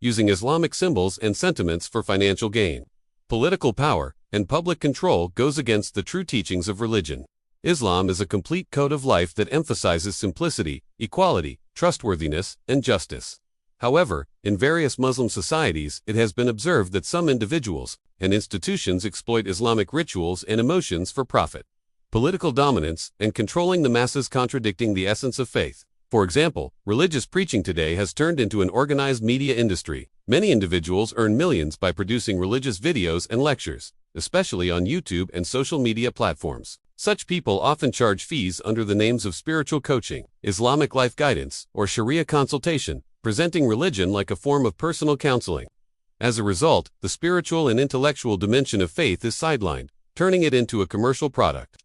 using Islamic symbols and sentiments for financial gain. Political power and public control goes against the true teachings of religion. Islam is a complete code of life that emphasizes simplicity, equality, trustworthiness, and justice. However, in various Muslim societies, it has been observed that some individuals and institutions exploit Islamic rituals and emotions for profit. Political dominance and controlling the masses contradicting the essence of faith. For example, religious preaching today has turned into an organized media industry. Many individuals earn millions by producing religious videos and lectures, especially on YouTube and social media platforms. Such people often charge fees under the names of spiritual coaching, Islamic life guidance, or Sharia consultation, presenting religion like a form of personal counseling. As a result, the spiritual and intellectual dimension of faith is sidelined, turning it into a commercial product.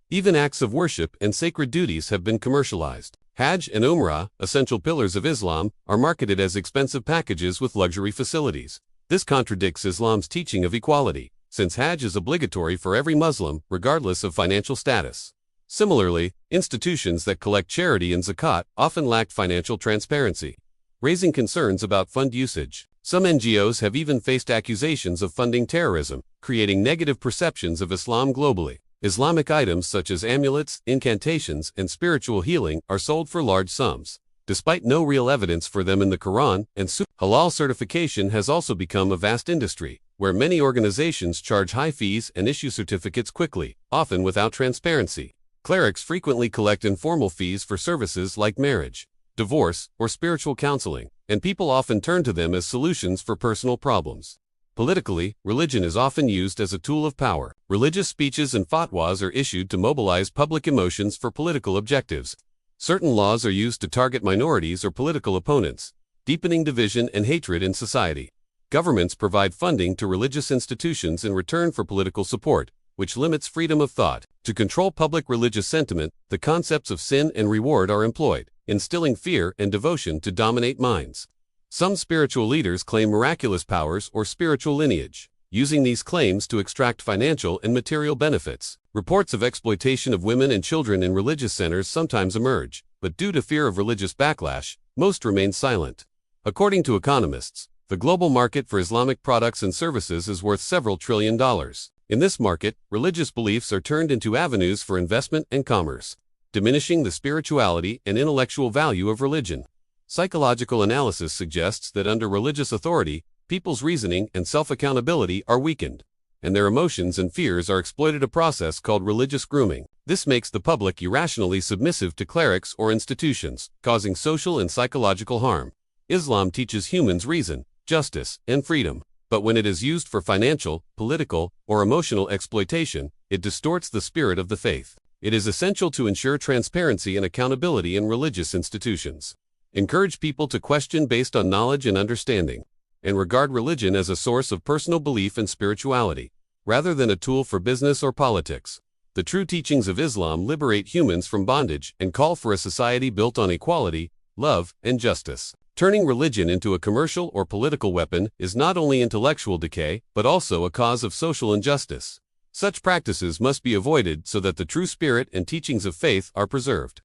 Even acts of worship and sacred duties have been commercialized. Hajj and Umrah, essential pillars of Islam, are marketed as expensive packages with luxury facilities. This contradicts Islam's teaching of equality, since Hajj is obligatory for every Muslim, regardless of financial status. Similarly, institutions that collect charity and zakat often lack financial transparency, raising concerns about fund usage. Some NGOs have even faced accusations of funding terrorism, creating negative perceptions of Islam globally. Islamic items such as amulets, incantations, and spiritual healing are sold for large sums, despite no real evidence for them in the Quran and Sunnah. Halal certification has also become a vast industry, where many organizations charge high fees and issue certificates quickly, often without transparency. Clerics frequently collect informal fees for services like marriage, divorce, or spiritual counseling, and people often turn to them as solutions for personal problems. Politically, religion is often used as a tool of power. Religious speeches and fatwas are issued to mobilize public emotions for political objectives. Certain laws are used to target minorities or political opponents, deepening division and hatred in society. Governments provide funding to religious institutions in return for political support, which limits freedom of thought. To control public religious sentiment, the concepts of sin and reward are employed, instilling fear and devotion to dominate minds. Some spiritual leaders claim miraculous powers or spiritual lineage, using these claims to extract financial and material benefits. Reports of exploitation of women and children in religious centers sometimes emerge, but due to fear of religious backlash, most remain silent. According to economists, the global market for Islamic products and services is worth several $1 trillion. In this market, religious beliefs are turned into avenues for investment and commerce, diminishing the spirituality and intellectual value of religion. Psychological analysis suggests that under religious authority, people's reasoning and self-accountability are weakened, and their emotions and fears are exploited, a process called religious grooming. This makes the public irrationally submissive to clerics or institutions, causing social and psychological harm. Islam teaches humans reason, justice, and freedom, but when it is used for financial, political, or emotional exploitation, it distorts the spirit of the faith. It is essential to ensure transparency and accountability in religious institutions. Encourage people to question based on knowledge and understanding, and regard religion as a source of personal belief and spirituality, rather than a tool for business or politics. The true teachings of Islam liberate humans from bondage and call for a society built on equality, love, and justice. Turning religion into a commercial or political weapon is not only intellectual decay, but also a cause of social injustice. Such practices must be avoided so that the true spirit and teachings of faith are preserved.